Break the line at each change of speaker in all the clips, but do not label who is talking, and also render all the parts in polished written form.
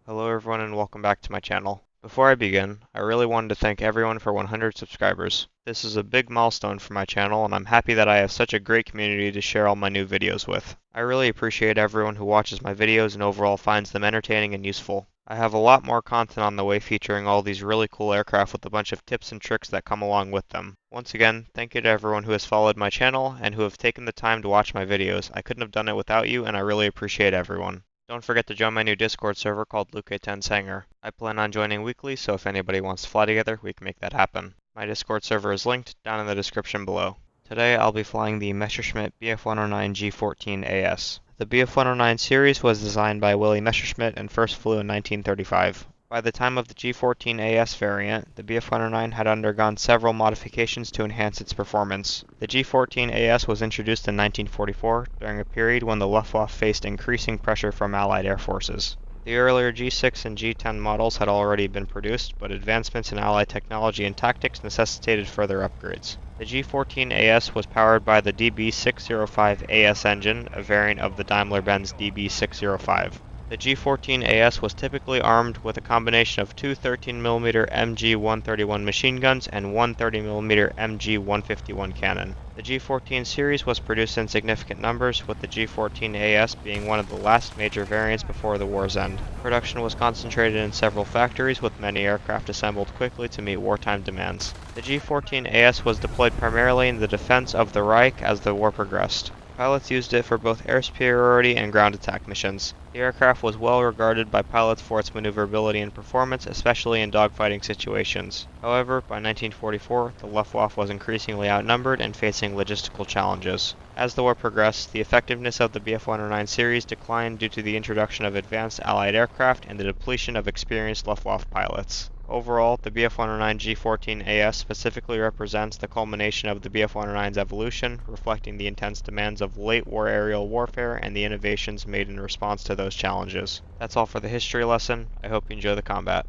Hello everyone and welcome back to my channel. Before I begin, I really wanted to thank everyone for 100 subscribers. This is a big milestone for my channel and I'm happy that I have such a great community to share all my new videos with. I really appreciate everyone who watches my videos and overall finds them entertaining and useful. I have a lot more content on the way featuring all these really cool aircraft with a bunch of tips and tricks that come along with them. Once again, thank you to everyone who has followed my channel and who have taken the time to watch my videos. I couldn't have done it without you and I really appreciate everyone. Don't forget to join my new Discord server called G-14 Hangar. I plan on joining weekly, so if anybody wants to fly together, we can make that happen. My Discord server is linked down in the description below. Today I'll be flying the Messerschmitt Bf-109 G-14 AS. The Bf-109 series was designed by Willie Messerschmitt and first flew in 1935. By the time of the G-14 AS variant, the Bf-109 had undergone several modifications to enhance its performance. The G-14 AS was introduced in 1944 during a period when the Luftwaffe faced increasing pressure from Allied air forces. The earlier G6 and G10 models had already been produced, but advancements in Allied technology and tactics necessitated further upgrades. The G-14 AS was powered by the DB605 AS engine, a variant of the Daimler-Benz DB605. The G-14 AS was typically armed with a combination of two 13mm MG-131 machine guns and one 30mm MG-151 cannon. The G-14 series was produced in significant numbers, with the G-14 AS being one of the last major variants before the war's end. Production was concentrated in several factories, with many aircraft assembled quickly to meet wartime demands. The G-14 AS was deployed primarily in the defense of the Reich as the war progressed. Pilots used it for both air superiority and ground attack missions. The aircraft was well regarded by pilots for its maneuverability and performance, especially in dogfighting situations. However, by 1944, the Luftwaffe was increasingly outnumbered and facing logistical challenges. As the war progressed, the effectiveness of the Bf-109 series declined due to the introduction of advanced Allied aircraft and the depletion of experienced Luftwaffe pilots. Overall, the Bf-109 G-14 AS specifically represents the culmination of the Bf-109's evolution, reflecting the intense demands of late-war aerial warfare and the innovations made in response to those challenges. That's all for the history lesson. I hope you enjoy the combat.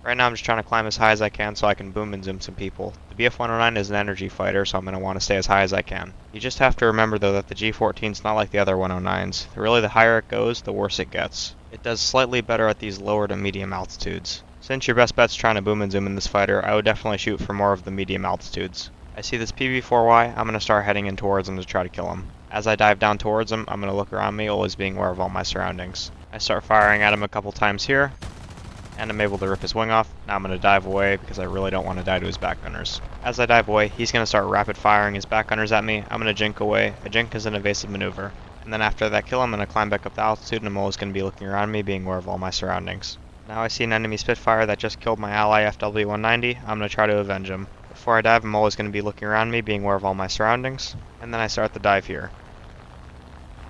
Right now I'm just trying to climb as high as I can so I can boom and zoom some people. The Bf-109 is an energy fighter, so I'm going to want to stay as high as I can. You just have to remember though that the G-14 is not like the other 109s. Really, the higher it goes, the worse it gets. It does slightly better at these lower to medium altitudes. Since your best bet's trying to boom and zoom in this fighter, I would definitely shoot for more of the medium altitudes. I see this PB-4Y, I'm going to start heading in towards him to try to kill him. As I dive down towards him, I'm going to look around me, always being aware of all my surroundings. I start firing at him a couple times here, and I'm able to rip his wing off. Now I'm going to dive away because I really don't want to die to his back gunners. As I dive away, he's going to start rapid firing his back gunners at me. I'm going to jink away. A jink is an evasive maneuver. And then after that kill, I'm going to climb back up the altitude and I'm always going to be looking around me, being aware of all my surroundings. Now I see an enemy Spitfire that just killed my ally FW-190. I'm going to try to avenge him. Before I dive, I'm always going to be looking around me, being aware of all my surroundings. And then I start the dive here.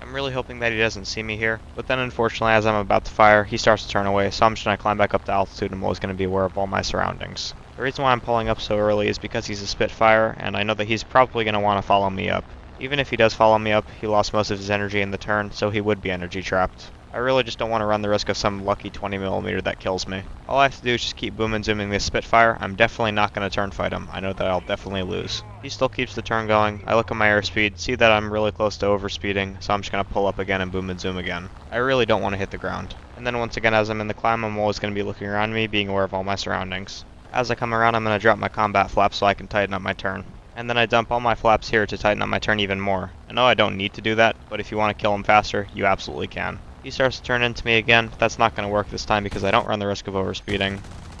I'm really hoping that he doesn't see me here, but then unfortunately as I'm about to fire, he starts to turn away, so I'm just going to climb back up to altitude and I'm always going to be aware of all my surroundings. The reason why I'm pulling up so early is because he's a Spitfire, and I know that he's probably going to want to follow me up. Even if he does follow me up, he lost most of his energy in the turn, so he would be energy trapped. I really just don't want to run the risk of some lucky 20mm that kills me. All I have to do is just keep boom and zooming this Spitfire. I'm definitely not going to turn fight him. I know that I'll definitely lose. He still keeps the turn going. I look at my airspeed, see that I'm really close to overspeeding, so I'm just going to pull up again and boom and zoom again. I really don't want to hit the ground. And then once again as I'm in the climb, I'm always going to be looking around me, being aware of all my surroundings. As I come around, I'm going to drop my combat flap so I can tighten up my turn. And then I dump all my flaps here to tighten up my turn even more. I know I don't need to do that, but if you want to kill him faster, you absolutely can. He starts to turn into me again, but that's not going to work this time because I don't run the risk of overspeeding.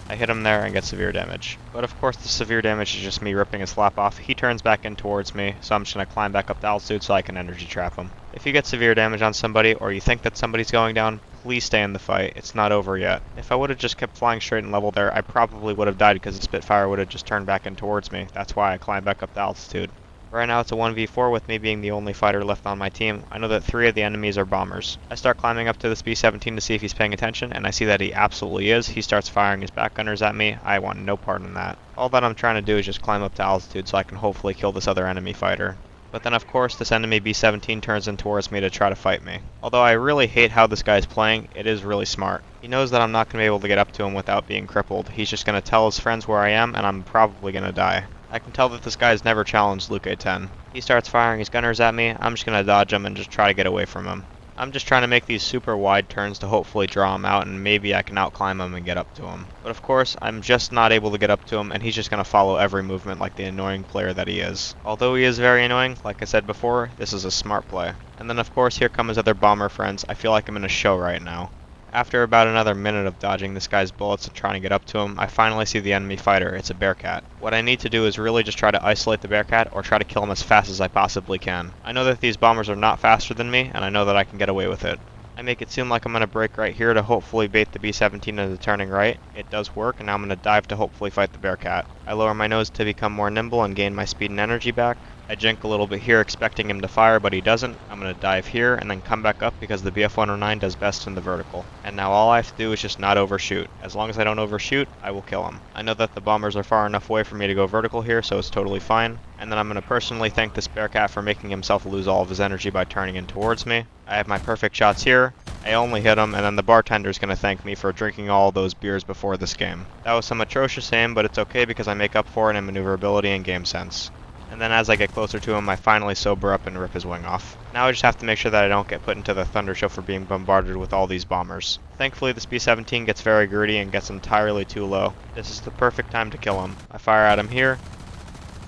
I hit him there and get severe damage. But of course the severe damage is just me ripping his flap off. He turns back in towards me, so I'm just going to climb back up the altitude so I can energy trap him. If you get severe damage on somebody, or you think that somebody's going down, please stay in the fight. It's not over yet. If I would have just kept flying straight and level there, I probably would have died because the Spitfire would have just turned back in towards me. That's why I climbed back up the altitude. Right now it's a 1v4 with me being the only fighter left on my team. I know that 3 of the enemies are bombers. I start climbing up to this B-17 to see if he's paying attention, and I see that he absolutely is. He starts firing his back gunners at me. I want no part in that. All that I'm trying to do is just climb up to altitude so I can hopefully kill this other enemy fighter. But then of course this enemy B-17 turns in towards me to try to fight me. Although I really hate how this guy is playing, it is really smart. He knows that I'm not going to be able to get up to him without being crippled. He's just going to tell his friends where I am, and I'm probably going to die. I can tell that this guy's never challenged Luke A-10. He starts firing his gunners at me. I'm just going to dodge him and just try to get away from him. I'm just trying to make these super wide turns to hopefully draw him out, and maybe I can outclimb him and get up to him. But of course, I'm just not able to get up to him, and he's just going to follow every movement like the annoying player that he is. Although he is very annoying, like I said before, this is a smart play. And then of course here come his other bomber friends. I feel like I'm in a show right now. After about another minute of dodging this guy's bullets and trying to get up to him, I finally see the enemy fighter. It's a Bearcat. What I need to do is really just try to isolate the Bearcat or try to kill him as fast as I possibly can. I know that these bombers are not faster than me, and I know that I can get away with it. I make it seem like I'm going to break right here to hopefully bait the B-17 into turning right. It does work, and now I'm going to dive to hopefully fight the Bearcat. I lower my nose to become more nimble and gain my speed and energy back. I jink a little bit here expecting him to fire, but he doesn't. I'm going to dive here and then come back up because the BF-109 does best in the vertical. And now all I have to do is just not overshoot. As long as I don't overshoot, I will kill him. I know that the bombers are far enough away for me to go vertical here, so it's totally fine. And then I'm going to personally thank this Bearcat for making himself lose all of his energy by turning in towards me. I have my perfect shots here. I only hit him, and then the bartender's going to thank me for drinking all those beers before this game. That was some atrocious aim, but it's okay because I make up for it in maneuverability and game sense. And then as I get closer to him, I finally sober up and rip his wing off. Now I just have to make sure that I don't get put into the thunder show for being bombarded with all these bombers. Thankfully this B-17 gets very greedy and gets entirely too low. This is the perfect time to kill him. I fire at him here,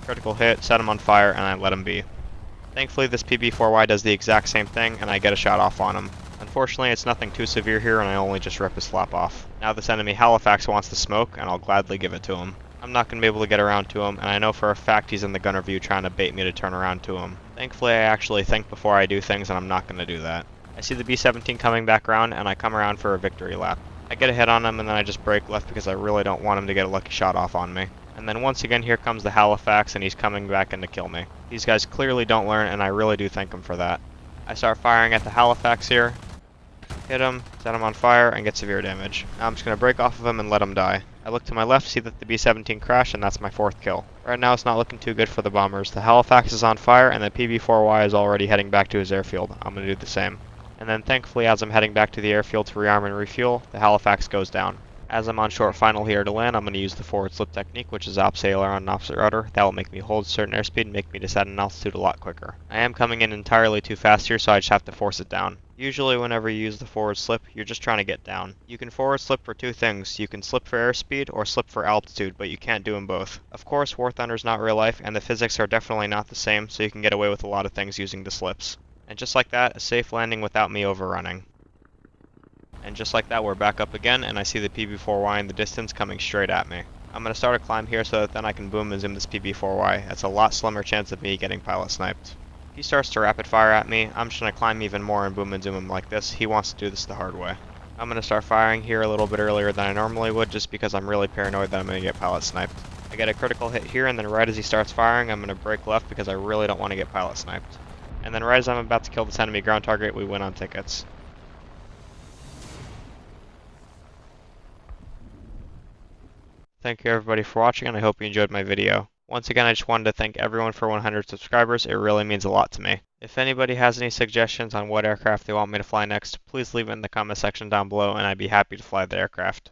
critical hit, set him on fire, and I let him be. Thankfully this PB-4Y does the exact same thing, and I get a shot off on him. Unfortunately, it's nothing too severe here, and I only just rip his flap off. Now this enemy Halifax wants the smoke, and I'll gladly give it to him. I'm not going to be able to get around to him, and I know for a fact he's in the gunner view trying to bait me to turn around to him. Thankfully, I actually think before I do things, and I'm not going to do that. I see the B-17 coming back around, and I come around for a victory lap. I get a hit on him, and then I just brake left because I really don't want him to get a lucky shot off on me. And then once again, here comes the Halifax, and he's coming back in to kill me. These guys clearly don't learn, and I really do thank them for that. I start firing at the Halifax here. Hit him, set him on fire, and get severe damage. Now I'm just going to break off of him and let him die. I look to my left, see that the B-17 crashed, and that's my 4th kill. Right now it's not looking too good for the bombers. The Halifax is on fire, and the PB-4Y is already heading back to his airfield. I'm going to do the same. And then thankfully, as I'm heading back to the airfield to rearm and refuel, the Halifax goes down. As I'm on short final here to land, I'm going to use the forward slip technique, which is opposite aileron and opposite rudder. That will make me hold certain airspeed and make me descend in altitude a lot quicker. I am coming in entirely too fast here, so I just have to force it down. Usually whenever you use the forward slip, you're just trying to get down. You can forward slip for two things. You can slip for airspeed or slip for altitude, but you can't do them both. Of course, War Thunder's not real life, and the physics are definitely not the same, so you can get away with a lot of things using the slips. And just like that, a safe landing without me overrunning. And just like that, we're back up again, and I see the PB-4Y in the distance coming straight at me. I'm going to start a climb here so that then I can boom and zoom this PB-4Y. That's a lot slimmer chance of me getting pilot sniped. If he starts to rapid fire at me, I'm just going to climb even more and boom and zoom him like this. He wants to do this the hard way. I'm going to start firing here a little bit earlier than I normally would just because I'm really paranoid that I'm going to get pilot sniped. I get a critical hit here, and then right as he starts firing, I'm going to brake left because I really don't want to get pilot sniped. And then right as I'm about to kill this enemy ground target, we win on tickets. Thank you everybody for watching, and I hope you enjoyed my video. Once again, I just wanted to thank everyone for 100 subscribers. It really means a lot to me. If anybody has any suggestions on what aircraft they want me to fly next, please leave it in the comment section down below, and I'd be happy to fly the aircraft.